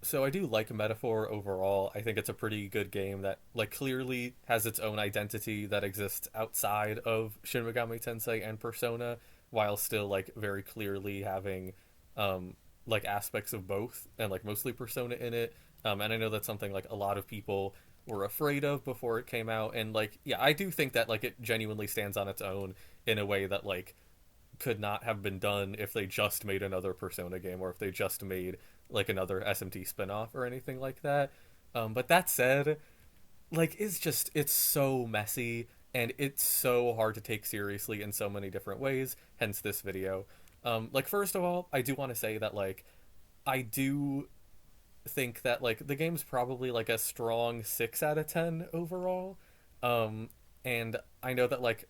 So I do like Metaphor overall. I think it's a pretty good game that like clearly has its own identity that exists outside of Shin Megami Tensei and Persona, while still like very clearly having like aspects of both and like mostly Persona in it. And I know that's something like a lot of people were afraid of before it came out, and like yeah, I do think that like it genuinely stands on its own in a way that like could not have been done if they just made another Persona game or if they just made like another SMT spinoff or anything like that. But that said, like it's so messy and it's so hard to take seriously in so many different ways. Hence this video. Like first of all, I do want to say that like I do think that like the game's probably like a strong 6 out of 10 overall. Um, and I know that like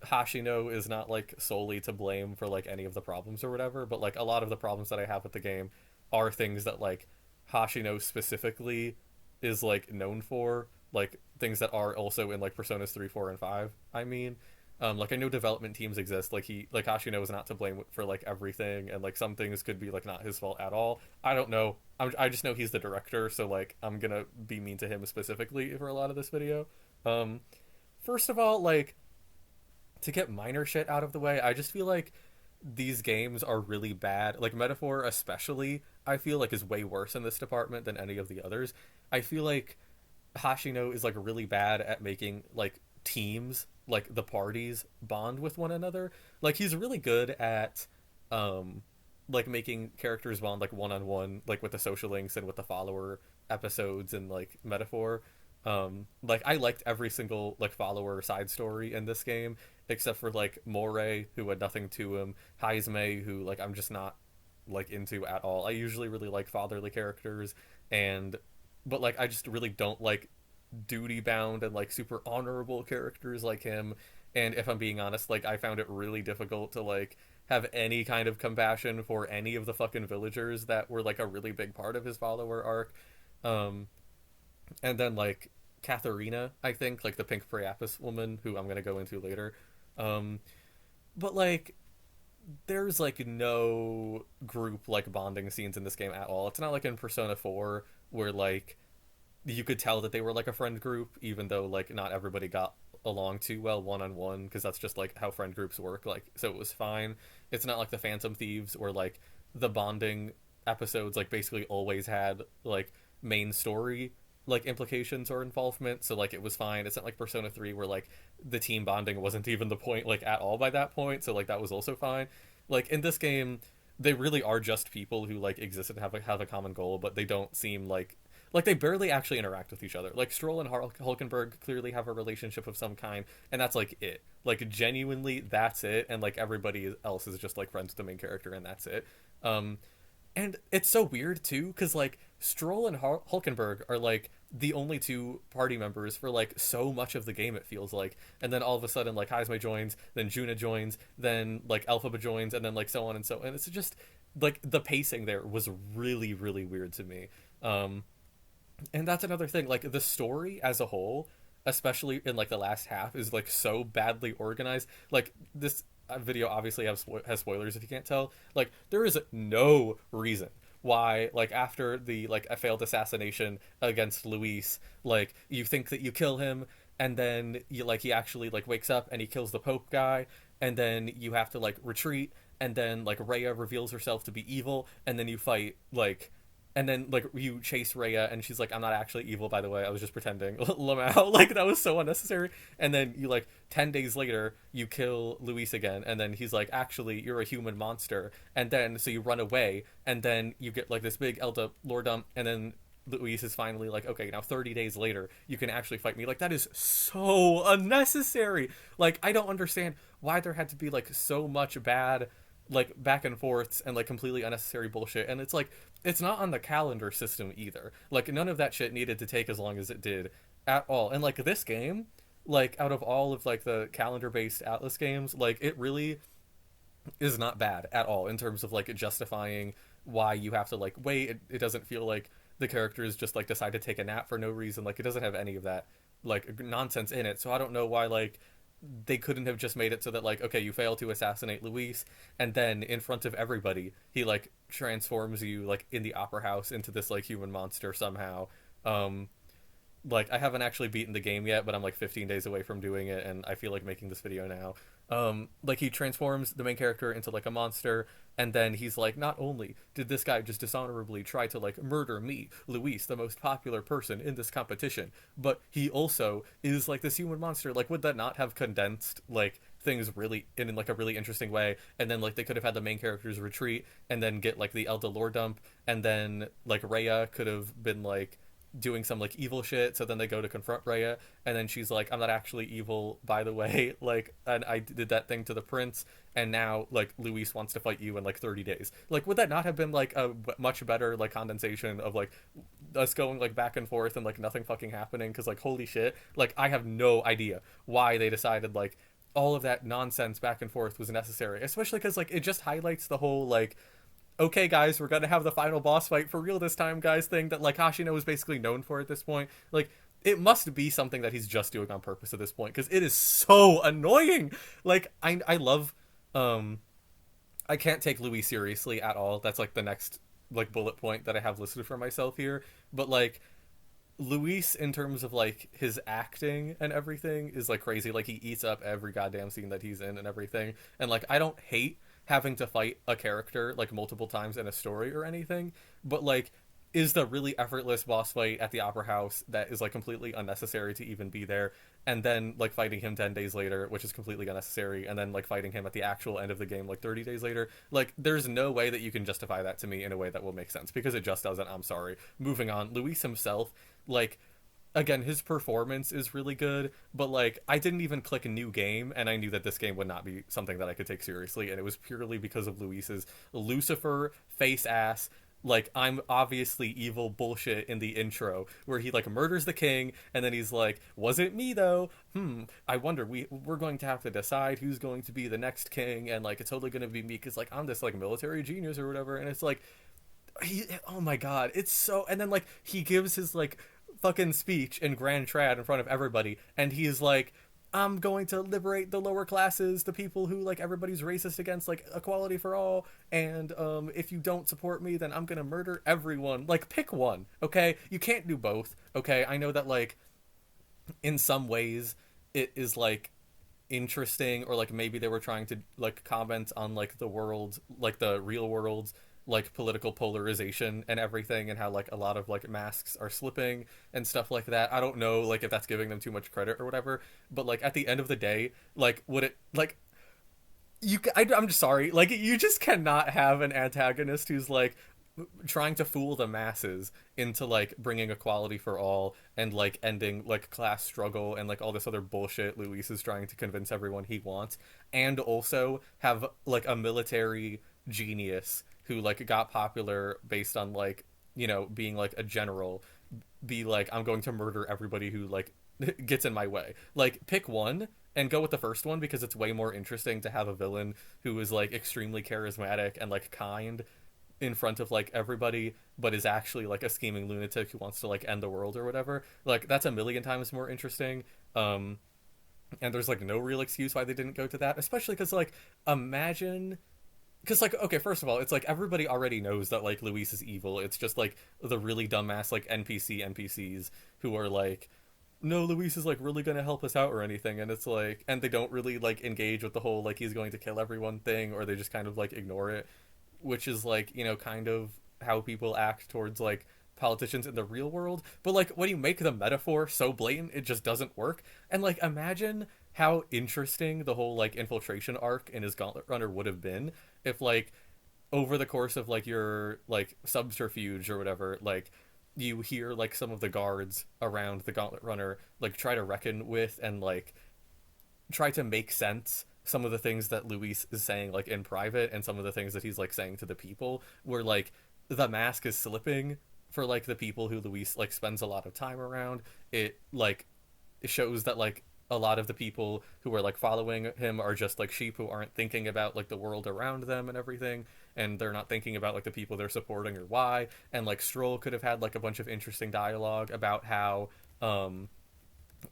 Hashino is not like solely to blame for like any of the problems or whatever, but like a lot of the problems that I have with the game are things that like Hashino specifically is like known for, like things that are also in like Personas 3, 4 and 5. I mean, like I know development teams exist, like he like Hashino is not to blame for like everything, and like some things could be like not his fault at all. I don't know. I just know he's the director, so like I'm gonna be mean to him specifically for a lot of this video. Um, First of all, like to get minor shit out of the way, I just feel like these games are really bad. Like Metaphor, especially, I feel like is way worse in this department than any of the others. I feel like Hashino is like really bad at making like teams, like the parties, bond with one another. Like he's really good at um like making characters bond like one on one, like with the social links and with the follower episodes and like Metaphor. Like I liked every single like follower side story in this game, except for like Moray, who had nothing to him, Heismei, who like I'm just not like into at all. I usually really like fatherly characters, and but like I just really don't like duty bound and like super honorable characters like him. And if I'm being honest, like I found it really difficult to like have any kind of compassion for any of the fucking villagers that were like a really big part of his follower arc. um and then like Katharina, I think, like the pink Priapus woman, who I'm gonna go into later. um but like there's like no group like bonding scenes in this game at all. It's not like in Persona 4 where like you could tell that they were like a friend group, even though like not everybody got along too well one on one, because that's just like how friend groups work. Like, so it was fine. It's not like the Phantom Thieves where like the bonding episodes like basically always had like main story like implications or involvement, so like it was fine. It's not like Persona 3 where like the team bonding wasn't even the point like at all by that point, so like that was also fine. Like in this game, they really are just people who like exist and have a common goal, but they don't seem like they barely actually interact with each other. Like Strohl and Hulkenberg clearly have a relationship of some kind, and that's like it. Like genuinely, that's it. And like everybody else is just like friends with the main character, and that's it. Um, and it's so weird too, because like Strohl and Hulkenberg are like the only two party members for like so much of the game. It feels like, and then all of a sudden like Heismei joins, then Junah joins, then like Elphaba joins, and then like so on and so. And it's just like the pacing there was really really weird to me. Um, and that's another thing, like the story as a whole, especially in like the last half, is like so badly organized. Like this video obviously has spoilers if you can't tell. Like there is no reason why like after the like a failed assassination against Luis, like you think that you kill him, and then you like he actually like wakes up and he kills the Pope guy, and then you have to like retreat, and then like Rhea reveals herself to be evil, and then you fight like, and then like you chase Rhea and she's like, I'm not actually evil, by the way, I was just pretending. Lamau, like that was so unnecessary. And then you like 10 days later you kill Luis again, and then he's like, actually you're a human monster. And then so you run away, and then you get like this big Elda lore dump, and then Luis is finally like, okay, now 30 days later you can actually fight me. Like that is so unnecessary. Like I don't understand why there had to be like so much bad like back and forths and like completely unnecessary bullshit. And it's like it's not on the calendar system either. Like none of that shit needed to take as long as it did at all. And like this game, like out of all of like the calendar based Atlas games, like it really is not bad at all in terms of like justifying why you have to like wait. It doesn't feel like the characters just like decide to take a nap for no reason. Like it doesn't have any of that like nonsense in it. So I don't know why like they couldn't have just made it so that like, okay, you fail to assassinate Luis, and then in front of everybody he like transforms you like in the opera house into this like human monster somehow. um like I haven't actually beaten the game yet, but I'm like 15 days away from doing it, and I feel like making this video now. Like he transforms the main character into like a monster, and then he's like, not only did this guy just dishonorably try to like murder me, Luis, the most popular person in this competition, but he also is like this human monster. Like, would that not have condensed like things really in like a really interesting way? And then like they could have had the main characters retreat and then get like the Elda lore dump, and then like Rhea could have been like doing some like evil shit, so then they go to confront Rhea, and then she's like, I'm not actually evil, by the way, like, and I did that thing to the prince, and now like Luis wants to fight you in like 30 days. Like, would that not have been like a much better like condensation of like us going like back and forth and like nothing fucking happening? Because like, holy shit, like I have no idea why they decided like all of that nonsense back and forth was necessary, especially because like it just highlights the whole like, okay guys, we're gonna have the final boss fight for real this time, guys, thing that like Hashino is basically known for at this point. Like, it must be something that he's just doing on purpose at this point, because it is so annoying. Like, I love I can't take Louis seriously at all. That's like the next like bullet point that I have listed for myself here. But like, Luis, in terms of like his acting and everything, is like crazy. Like, he eats up every goddamn scene that he's in and everything. And like, I don't hate having to fight a character like multiple times in a story or anything, but like, is the really effortless boss fight at the opera house that is like completely unnecessary to even be there, and then like fighting him 10 days later, which is completely unnecessary, and then like fighting him at the actual end of the game like 30 days later. Like, there's no way that you can justify that to me in a way that will make sense, because it just doesn't. I'm sorry. Moving on. Luis himself, like, again, his performance is really good, but like, I didn't even click a new game, and I knew that this game would not be something that I could take seriously, and it was purely because of Luis's Lucifer face ass, like, I'm obviously evil bullshit in the intro, where he like murders the king, and then he's like, was it me though? I wonder, we're going to have to decide who's going to be the next king, and like, it's totally going to be me, because like, I'm this like military genius or whatever. And it's like, oh my god, it's so. And then like, he gives his like fucking speech in Grand Trad in front of everybody, and he's like, I'm going to liberate the lower classes, the people who like everybody's racist against, like equality for all, and if you don't support me, then I'm gonna murder everyone. Like, pick one, okay? You can't do both, okay? I know that like in some ways it is like interesting, or like maybe they were trying to like comment on like the world, like the real world, like political polarization and everything, and how like a lot of like masks are slipping and stuff like that. I don't know like if that's giving them too much credit or whatever, but like at the end of the day, like, would it like, I'm just sorry, like, you just cannot have an antagonist who's like trying to fool the masses into like bringing equality for all and like ending like class struggle and like all this other bullshit Luis is trying to convince everyone he wants, and also have like a military genius who like got popular based on like, you know, being like a general, be like, I'm going to murder everybody who like gets in my way. Like, pick one and go with the first one, because it's way more interesting to have a villain who is like extremely charismatic and like kind in front of like everybody, but is actually like a scheming lunatic who wants to like end the world or whatever. Like, that's a million times more interesting. And there's like no real excuse why they didn't go to that, especially because like, imagine, because like, okay, first of all, it's like everybody already knows that like Luis is evil. It's just like the really dumbass like NPCs who are like, no, Luis is like really gonna help us out or anything, and it's like, and they don't really like engage with the whole like he's going to kill everyone thing, or they just kind of like ignore it, which is like, you know, kind of how people act towards like politicians in the real world. But like, when you make the metaphor so blatant, it just doesn't work. And like, imagine how interesting the whole like infiltration arc in his Gauntlet Runner would have been if like over the course of like your like subterfuge or whatever, like you hear like some of the guards around the Gauntlet Runner like try to reckon with and like try to make sense some of the things that Luis is saying like in private, and some of the things that he's like saying to the people, where like the mask is slipping for like the people who Luis like spends a lot of time around. It like, it shows that like a lot of the people who are like following him are just like sheep who aren't thinking about like the world around them and everything, and they're not thinking about like the people they're supporting or why. And like Strohl could have had like a bunch of interesting dialogue about how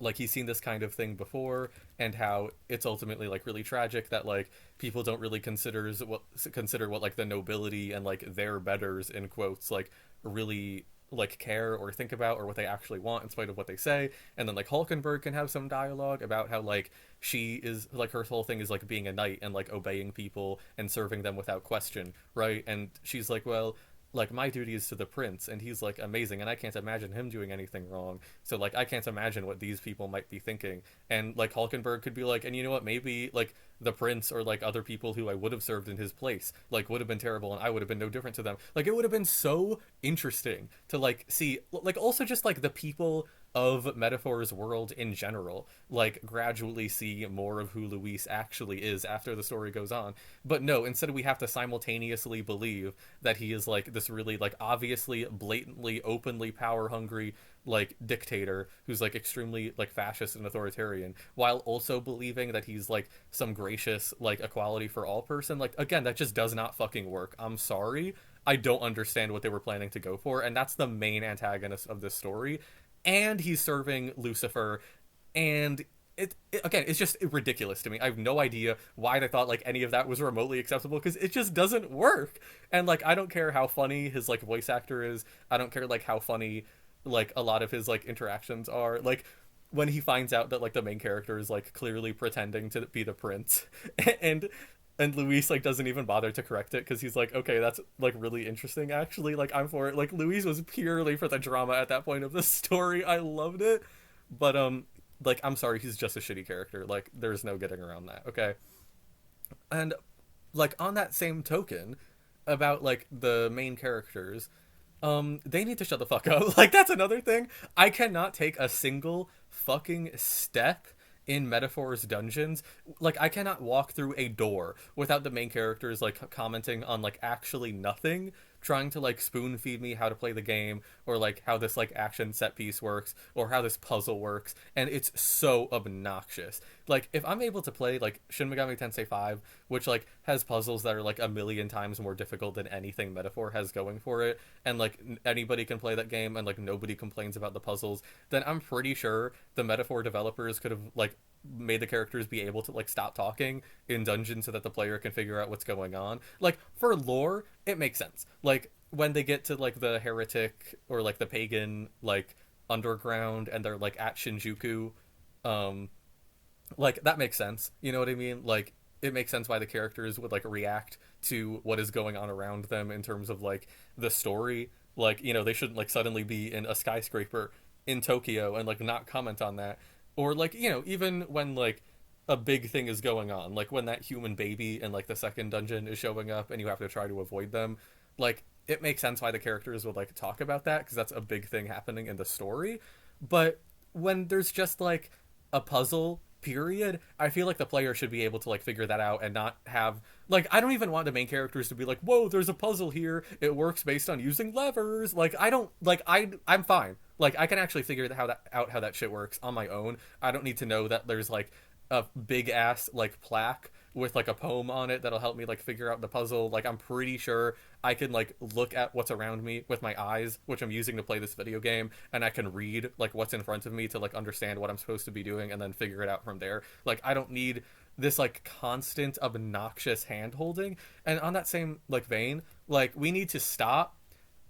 like he's seen this kind of thing before, and how it's ultimately like really tragic that like people don't really consider what like the nobility and like their betters in quotes like really like care or think about, or what they actually want in spite of what they say. And then like Hulkenberg can have some dialogue about how like she is like her whole thing is like being a knight and like obeying people and serving them without question, right? And she's like, well, like my duty is to the prince, and he's like amazing, and I can't imagine him doing anything wrong, so like I can't imagine what these people might be thinking. And like Hulkenberg could be like, and you know what, maybe like the prince or like other people who I would have served in his place like would have been terrible, and I would have been no different to them. Like it would have been so interesting to like see like also just like the people of Metaphor's world in general, like gradually see more of who Luis actually is after the story goes on. But no, instead we have to simultaneously believe that he is like this really like obviously blatantly openly power hungry like dictator who's like extremely like fascist and authoritarian, while also believing that he's like some gracious like equality for all person. Like again, that just does not fucking work. I'm sorry, I don't understand what they were planning to go for, and that's the main antagonist of this story. And he's serving Lucifer, and again, it's just ridiculous to me. I have no idea why they thought like any of that was remotely acceptable, because it just doesn't work. And like I don't care how funny his like voice actor is. I don't care like how funny like a lot of his like interactions are. Like when he finds out that like the main character is like clearly pretending to be the prince, and Luis like doesn't even bother to correct it because he's like, okay, that's like really interesting actually, like I'm for it. Like Luis was purely for the drama at that point of the story. I loved it. But like I'm sorry, he's just a shitty character. Like there's no getting around that. Okay. And like on that same token, about like the main characters, they need to shut the fuck up. Like that's another thing. I cannot take a single fucking step in Metaphor's dungeons. Like I cannot walk through a door without the main characters like commenting on like actually nothing, trying to like spoon feed me how to play the game, or like how this like action set piece works, or how this puzzle works. And it's so obnoxious. Like if I'm able to play like Shin Megami Tensei 5, which like has puzzles that are like a million times more difficult than anything Metaphor has going for it, and like anybody can play that game and like nobody complains about the puzzles, then I'm pretty sure the Metaphor developers could have like made the characters be able to like stop talking in dungeons so that the player can figure out what's going on. Like for lore, it makes sense. Like when they get to like the heretic or like the pagan like underground and they're like at Shinjuku, like that makes sense. You know what I mean? Like it makes sense why the characters would like react to what is going on around them in terms of like the story. Like, you know, they shouldn't like suddenly be in a skyscraper in Tokyo and like not comment on that. Or like, you know, even when like a big thing is going on, like when that human baby in like the second dungeon is showing up and you have to try to avoid them, like it makes sense why the characters would like talk about that, because that's a big thing happening in the story. But when there's just like a puzzle period, I feel like the player should be able to like figure that out and not have like, I don't even want the main characters to be like, whoa, there's a puzzle here, it works based on using levers. Like I don't like, I'm fine. Like I can actually figure how that shit works on my own. I don't need to know that there's like a big ass like plaque with like a poem on it that'll help me like figure out the puzzle. Like I'm pretty sure I can like look at what's around me with my eyes, which I'm using to play this video game, and I can read like what's in front of me to like understand what I'm supposed to be doing and then figure it out from there. Like I don't need this like constant obnoxious hand holding. And on that same like vein, like we need to stop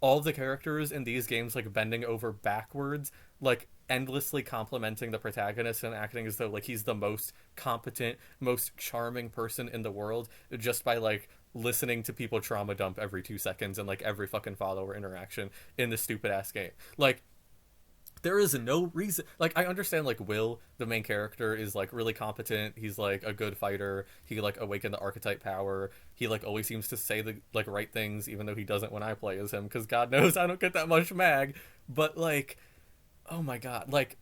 all the characters in these games like bending over backwards, like endlessly complimenting the protagonist and acting as though like he's the most competent, most charming person in the world, just by like listening to people trauma dump every 2 seconds and like every fucking follower interaction in this stupid ass game. Like there is no reason. Like I understand like Will, the main character, is like really competent, he's like a good fighter, he like awakened the archetype power, he like always seems to say the like right things even though he doesn't when I play as him, because god knows I don't get that much mag. But like, oh my god, like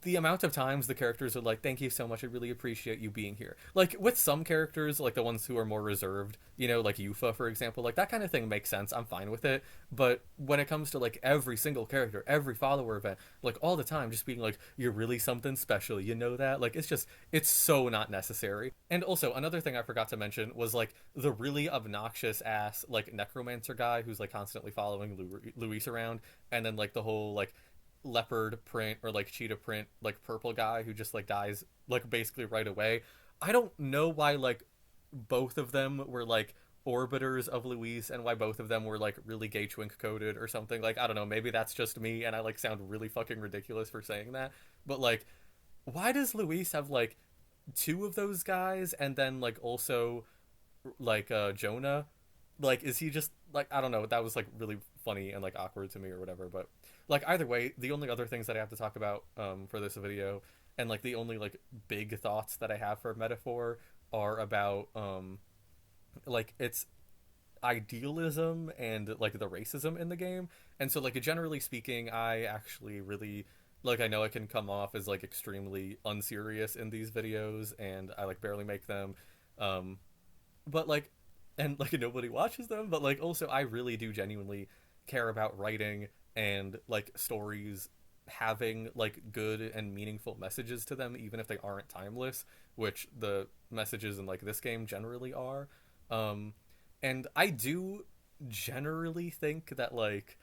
the amount of times the characters are like, thank you so much, I really appreciate you being here. Like with some characters, like the ones who are more reserved, you know, like Yufa for example, like that kind of thing makes sense, I'm fine with it. But when it comes to like every single character, every follower event, like all the time just being like, you're really something special, you know that, like it's so not necessary. And also another thing I forgot to mention was like the really obnoxious ass like necromancer guy who's like constantly following Luis around, and then like the whole like leopard print or like cheetah print like purple guy who just like dies like basically right away. I don't know why like both of them were like orbiters of Luis and why both of them were like really gay twink coded or something. Like I don't know, maybe that's just me and I like sound really fucking ridiculous for saying that. But like why does Luis have like two of those guys and then like also like Jonah? Like is he just like I don't know, that was like really funny and like awkward to me or whatever, but like either way, the only other things that I have to talk about for this video and like the only like big thoughts that I have for metaphor are about like its idealism and like the racism in the game. And so like generally speaking, I actually really like I know I can come off as like extremely unserious in these videos and I like barely make them. Um but like and like nobody watches them, but like also I really do genuinely care about writing and like stories having like good and meaningful messages to them even if they aren't timeless, which the messages in like this game generally are. um and I do generally think that like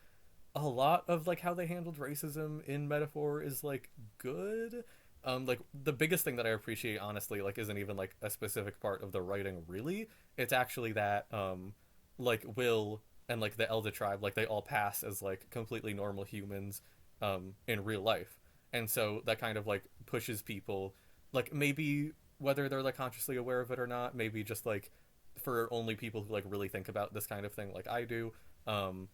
a lot of like how they handled racism in metaphor is like good. Like the biggest thing that I appreciate honestly like isn't even like a specific part of the writing really. It's actually that like Will and like the Elder tribe like they all pass as like completely normal humans in real life. And so that kind of like pushes people like maybe whether they're like consciously aware of it or not, maybe just like for only people who like really think about this kind of thing like I do. um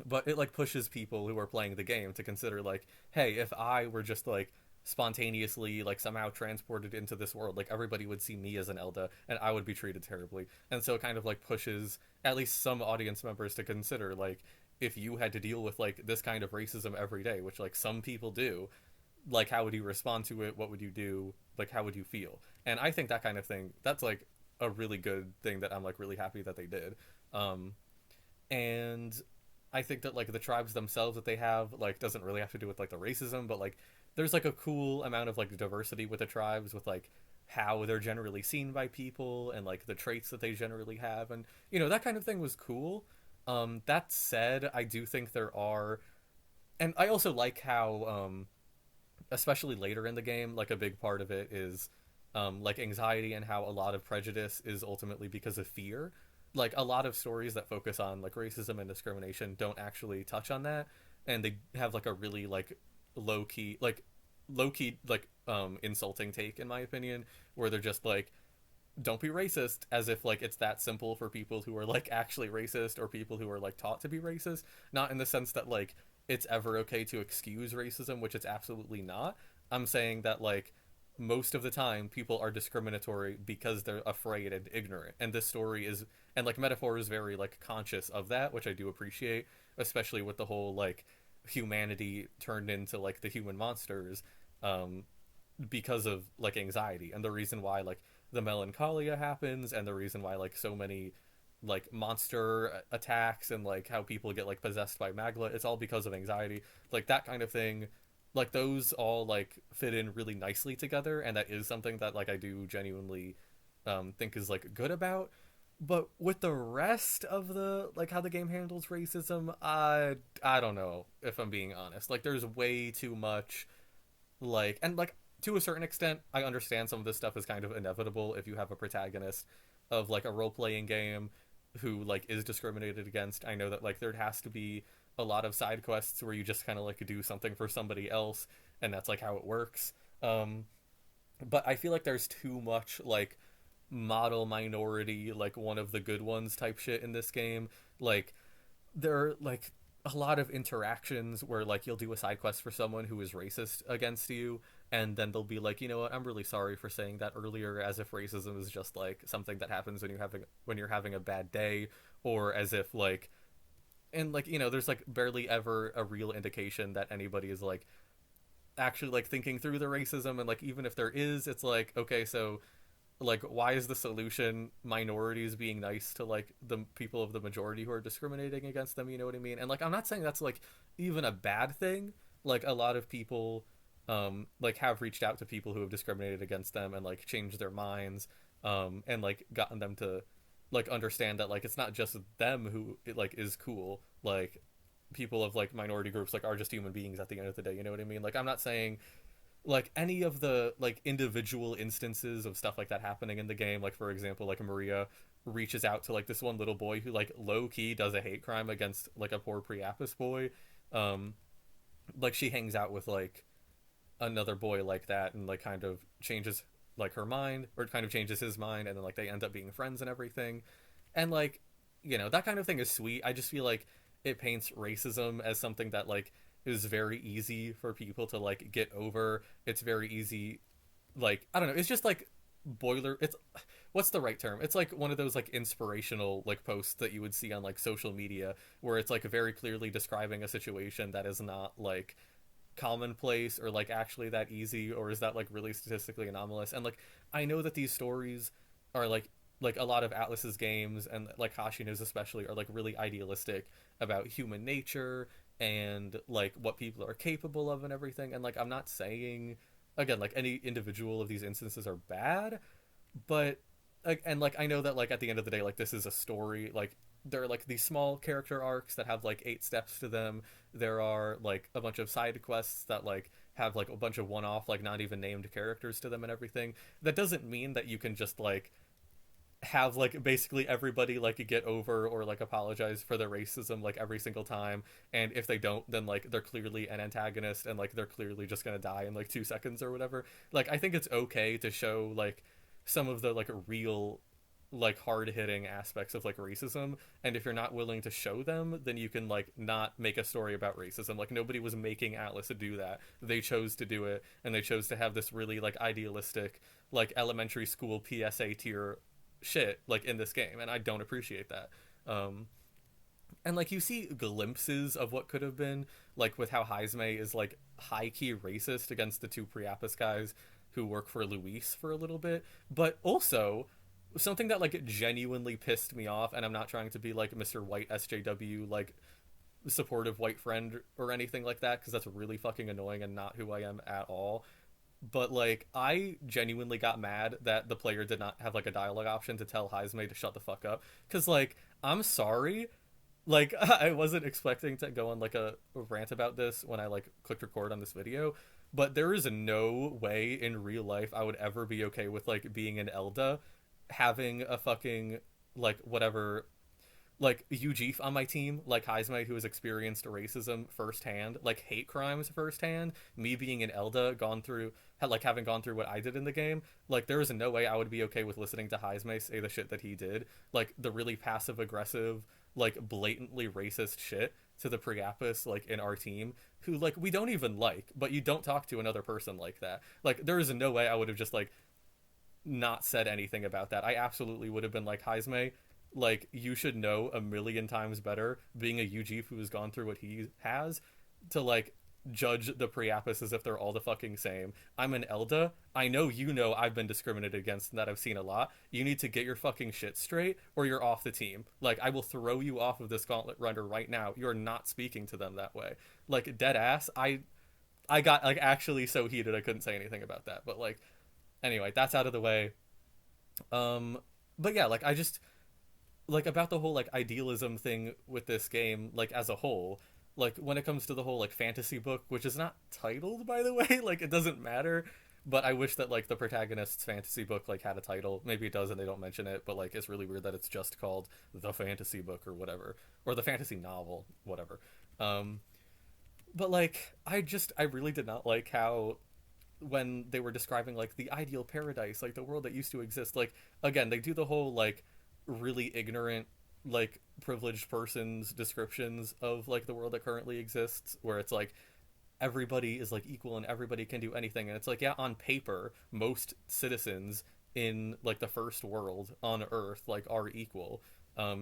but it like pushes people who are playing the game to consider like, hey, if I were just like spontaneously like somehow transported into this world, like everybody would see me as an Elda and I would be treated terribly. And so it kind of like pushes at least some audience members to consider like if you had to deal with like this kind of racism every day, which like some people do, like how would you respond to it, what would you do, like how would you feel? And I think that kind of thing, that's like a really good thing that I'm like really happy that they did. And I think that like the tribes themselves that they have like doesn't really have to do with like the racism, but like there's like a cool amount of like diversity with the tribes with like how they're generally seen by people and like the traits that they generally have, and you know that kind of thing was cool. That said, I do think there are, and I also like how especially later in the game like a big part of it is like anxiety and how a lot of prejudice is ultimately because of fear. Like a lot of stories that focus on like racism and discrimination don't actually touch on that, and they have like a really like low key like insulting take in my opinion, where they're just like don't be racist, as if like it's that simple for people who are like actually racist or people who are like taught to be racist. Not in the sense that like it's ever okay to excuse racism, which it's absolutely not. I'm saying that like most of the time people are discriminatory because they're afraid and ignorant, and this story is, and like metaphor is very like conscious of that, which I do appreciate, especially with the whole like humanity turned into like the human monsters um because of like anxiety, and the reason why like the melancholia happens and the reason why like so many like monster attacks and like how people get like possessed by magla, it's all because of anxiety. Like that kind of thing, like those all like fit in really nicely together, and that is something that like I do genuinely think is like good about. But with the rest of the like how the game handles racism, I don't know if I'm being honest. Like there's way too much like, and like to a certain extent I understand some of this stuff is kind of inevitable if you have a protagonist of like a role-playing game who like is discriminated against. I know that like there has to be a lot of side quests where you just kind of like do something for somebody else, and that's like how it works. um but I feel like there's too much like model minority, like one of the good ones type shit in this game. Like there are like a lot of interactions where like you'll do a side quest for someone who is racist against you, and then they'll be like, you know what, I'm really sorry for saying that earlier, as if racism is just like something that happens when you're having a bad day, or as if like, and like you know there's like barely ever a real indication that anybody is like actually like thinking through the racism, and like even if there is, it's like okay, so like why is the solution minorities being nice to like the people of the majority who are discriminating against them, you know what I mean? And like I'm not saying that's like even a bad thing. Like a lot of people like have reached out to people who have discriminated against them and like changed their minds, and like gotten them to like understand that like it's not just them who like is cool. Like people of like minority groups like are just human beings at the end of the day, you know what I mean? Like I'm not saying like any of the like individual instances of stuff like that happening in the game, like for example like Maria reaches out to like this one little boy who like low key does a hate crime against like a poor Priapus boy. um like she hangs out with like another boy like that and like kind of changes like her mind, or kind of changes his mind, and then like they end up being friends and everything. And like, you know, that kind of thing is sweet. I just feel like it paints racism as something that like is very easy for people to like get over. It's very easy, like I don't know, it's just like boiler it's what's the right term, it's like one of those like inspirational like posts that you would see on like social media, where it's like very clearly describing a situation that is not like commonplace or like actually that easy, or is that like really statistically anomalous. And like I know that these stories are like a lot of Atlas's games and like Hashino's especially are like really idealistic about human nature and like what people are capable of and everything. And like I'm not saying again like any individual of these instances are bad, but like and like I know that like at the end of the day like this is a story, like there are like these small character arcs that have like 8 steps to them. There are like a bunch of side quests that like have like a bunch of one-off like not even named characters to them and everything. That doesn't mean that you can just like have like basically everybody like get over or like apologize for their racism like every single time, and if they don't then like they're clearly an antagonist and like they're clearly just gonna die in like 2 seconds or whatever. Like I think it's okay to show like some of the like real like hard-hitting aspects of like racism, and if you're not willing to show them then you can like not make a story about racism. Like nobody was making Atlas to do that, they chose to do it, and they chose to have this really like idealistic like elementary school PSA tier shit like in this game, and I don't appreciate that. um and like you see glimpses of what could have been, like with how Heisme is like high-key racist against the 2 Priapus guys who work for Luis for a little bit. But also something that like genuinely pissed me off, and I'm not trying to be like Mr. White SJW like supportive white friend or anything like that, because that's really fucking annoying and not who I am at all. But like I genuinely got mad that the player did not have like a dialogue option to tell Heisme to shut the fuck up, because like I'm sorry, like I wasn't expecting to go on like a rant about this when I like clicked record on this video, but there is no way in real life I would ever be okay with like being an Elda having a fucking like whatever like Ujif on my team, like Heisme, who has experienced racism firsthand, like hate crimes firsthand, me being an Elda, gone through, like having gone through what I did in the game, like there is no way I would be okay with listening to Heisme say the shit that he did, like the really passive aggressive, like blatantly racist shit to the Priapus, like in our team, who like we don't even like, but you don't talk to another person like that. Like there is no way I would have just like not said anything about that. I absolutely would have been like, Heisme, like you should know a million times better being a UG who has gone through what he has, to like judge the Priapus as if they're all the fucking same. I'm an Elda. I know you know I've been discriminated against and that I've seen a lot. You need to get your fucking shit straight or you're off the team. Like I will throw you off of this gauntlet runner right now. You're not speaking to them that way. Like dead ass. I got like actually so heated I couldn't say anything about that. But like anyway, that's out of the way. But yeah, like I just like about the whole like idealism thing with this game like as a whole, like when it comes to the whole like fantasy book, which is not titled by the way, like it doesn't matter, but I wish that like the protagonist's fantasy book like had a title. Maybe it does and they don't mention it, but like it's really weird that it's just called the fantasy book or whatever, or the fantasy novel, whatever. um but like I really did not like how when they were describing like the ideal paradise, like the world that used to exist, like again they do the whole like really ignorant like privileged person's descriptions of like the world that currently exists, where it's like everybody is like equal and everybody can do anything, and it's like yeah, on paper most citizens in like the first world on earth like are equal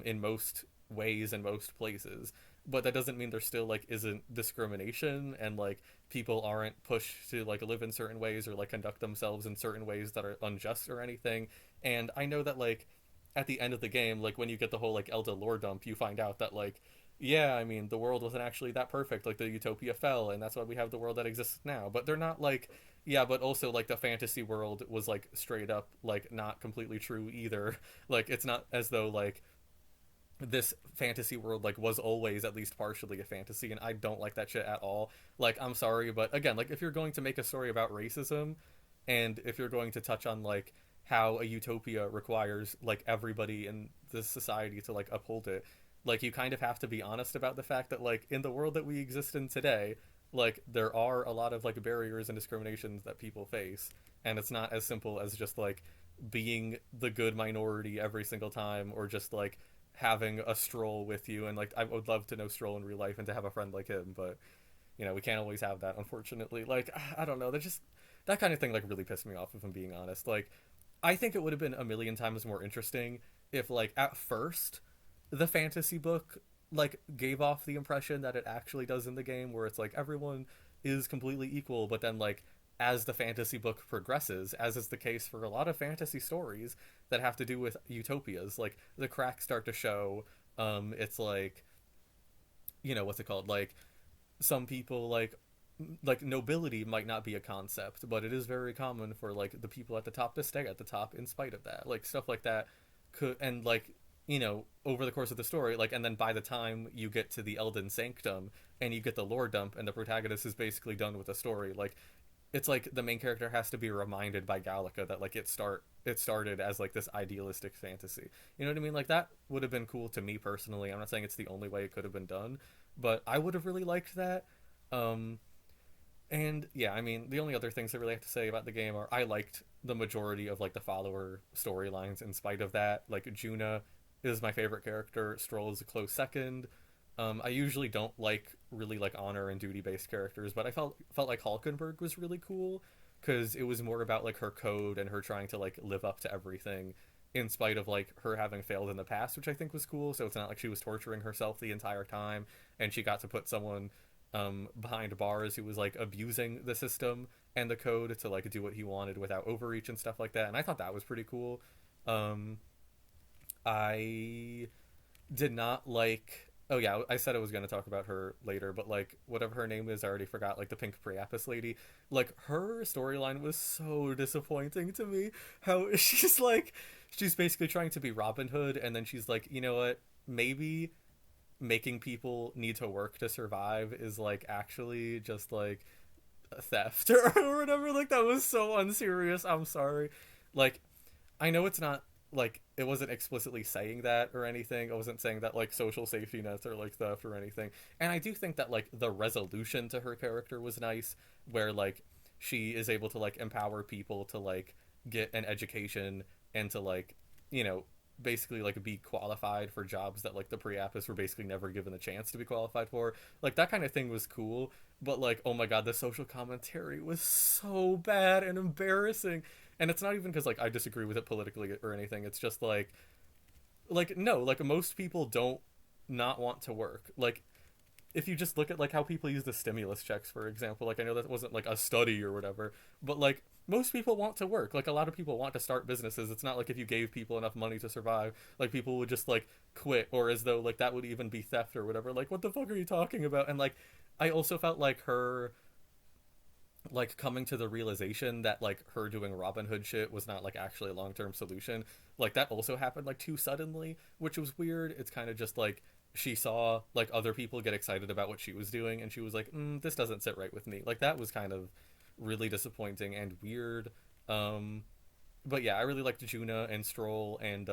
in most ways in most places, but that doesn't mean there still like isn't discrimination, and like people aren't pushed to like live in certain ways or like conduct themselves in certain ways that are unjust or anything. And I know that like at the end of the game, like when you get the whole like Elda lore dump, you find out that like yeah, I mean the world wasn't actually that perfect, like the utopia fell and that's why we have the world that exists now. But they're not like yeah, but also like the fantasy world was like straight up like not completely true either. Like it's not as though like this fantasy world like was always at least partially a fantasy, and I don't like that shit at all. Like, I'm sorry, but again, like if you're going to make a story about racism, and if you're going to touch on like how a utopia requires like everybody in this society to like uphold it, like you kind of have to be honest about the fact that like in the world that we exist in today, like there are a lot of like barriers and discriminations that people face, and it's not as simple as just like being the good minority every single time, or just like having a Stroll with you. And like I would love to know Stroll in real life and to have a friend like him, but we can't always have that, unfortunately. Like, I don't know, that just that kind of thing like really pissed me off, if I'm being honest. Like, I think it would have been a million times more interesting if like at first the fantasy book like gave off the impression that it actually does in the game, where it's like everyone is completely equal, but then like as the fantasy book progresses, as is the case for a lot of fantasy stories that have to do with utopias, like the cracks start to show. It's like, what's it called, like some people like nobility might not be a concept, but it is very common for like the people at the top to stay at the top in spite of that, like stuff like that could. And like, over the course of the story, like, and then by the time you get to the Elden Sanctum and you get the lore dump and the protagonist is basically done with the story, like it's like the main character has to be reminded by Gallica that like it started as like this idealistic fantasy. You know what I mean? Like that would have been cool to me personally. I'm not saying it's the only way it could have been done, but I would have really liked that. Um, and yeah, I mean, the only other things I really have to say about the game are I liked the majority of like the follower storylines in spite of that. Like Junah is my favorite character. Stroll is a close second. I usually don't like really like honor and duty based characters, but I felt like Hulkenberg was really cool because it was more about like her code and her trying to like live up to everything in spite of like her having failed in the past, which I think was cool. So it's not like she was torturing herself the entire time, and she got to put someone behind bars who was like abusing the system and the code to like do what he wanted without overreach and stuff like that. And I thought that was pretty cool. Um, I did not like. Oh yeah, I said I was gonna talk about her later, but like whatever her name is, I already forgot. Like the pink Priapus lady, like her storyline was so disappointing to me. How she's basically trying to be Robin Hood, and then she's like, you know what? Maybe making people need to work to survive is like actually just like theft or whatever. Like that was so unserious. I'm sorry. Like I know it's not like it wasn't explicitly saying that or anything. I wasn't saying that like social safety nets are like theft or anything. And I do think that like the resolution to her character was nice, where like she is able to like empower people to like get an education and to like, you know, basically like be qualified for jobs that like the pre-appis were basically never given the chance to be qualified for. Like that kind of thing was cool, but like, oh my god, the social commentary was so bad and embarrassing. And it's not even because like I disagree with it politically or anything. It's just like no, like most people don't not want to work. Like if you just look at like how people use the stimulus checks, for example, like I know that wasn't like a study or whatever, but like most people want to work. Like a lot of people want to start businesses. It's not like if you gave people enough money to survive, like people would just like quit, or as though like that would even be theft or whatever. Like what the fuck are you talking about? And like I also felt like her like coming to the realization that like her doing Robin Hood shit was not like actually a long-term solution. Like that also happened like too suddenly, which was weird. It's kind of just like she saw like other people get excited about what she was doing, and she was like, this doesn't sit right with me. Like that was kind of really disappointing and weird. um but yeah, I really liked Junah and Stroll and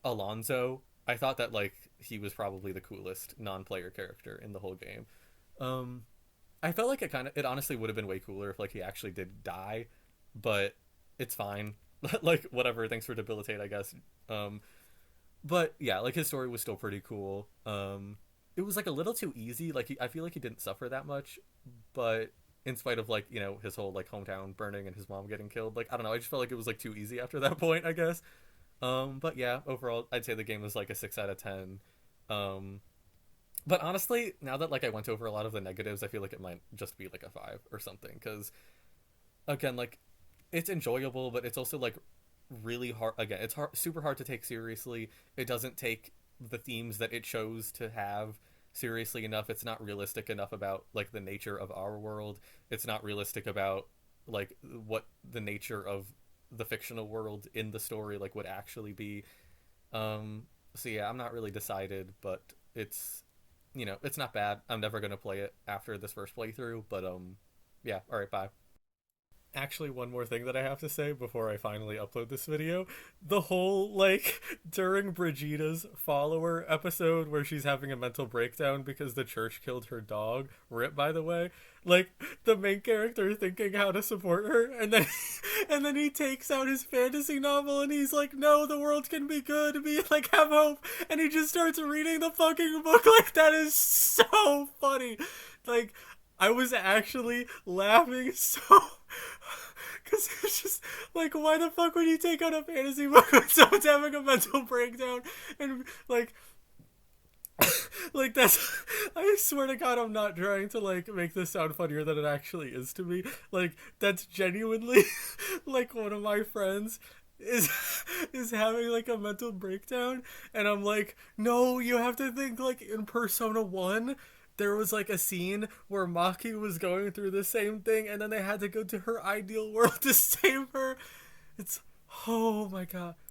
Alonso. I thought that like he was probably the coolest non-player character in the whole game. um I felt like it honestly would have been way cooler if like he actually did die, but it's fine. Like whatever, thanks for debilitate, I guess. Um but yeah, like his story was still pretty cool. It was like a little too easy. Like I feel like he didn't suffer that much, but in spite of like, his whole like hometown burning and his mom getting killed, like I don't know, I just felt like it was like too easy after that point, I guess. But yeah, overall I'd say the game was like a 6 out of 10. Um but honestly, now that like I went over a lot of the negatives, I feel like it might just be like a 5 or something, because again, like it's enjoyable, but it's also like really hard. Again, it's super hard to take seriously. It doesn't take the themes that it chose to have seriously enough. It's not realistic enough about like the nature of our world. It's not realistic about like what the nature of the fictional world in the story like would actually be. um So yeah, I'm not really decided, but it's it's not bad. I'm never gonna play it after this first playthrough, but yeah, alright, bye. Actually, one more thing that I have to say before I finally upload this video. The whole, like, during Brigitta's follower episode where she's having a mental breakdown because the church killed her dog, Rip, by the way, like, the main character thinking how to support her, and then and then he takes out his fantasy novel and he's like, no, the world can be good, be like, have hope, and he just starts reading the fucking book. Like, that is so funny. Like, I was actually laughing so, because it's just like, why the fuck would you take out a fantasy book when someone's having a mental breakdown? And like that's, I swear to God, I'm not trying to like make this sound funnier than it actually is to me. Like, that's genuinely like one of my friends is is having like a mental breakdown, and I'm like, no, you have to think like in Persona 1 there was like a scene where Maki was going through the same thing, and then they had to go to her ideal world to save her. It's, oh my God.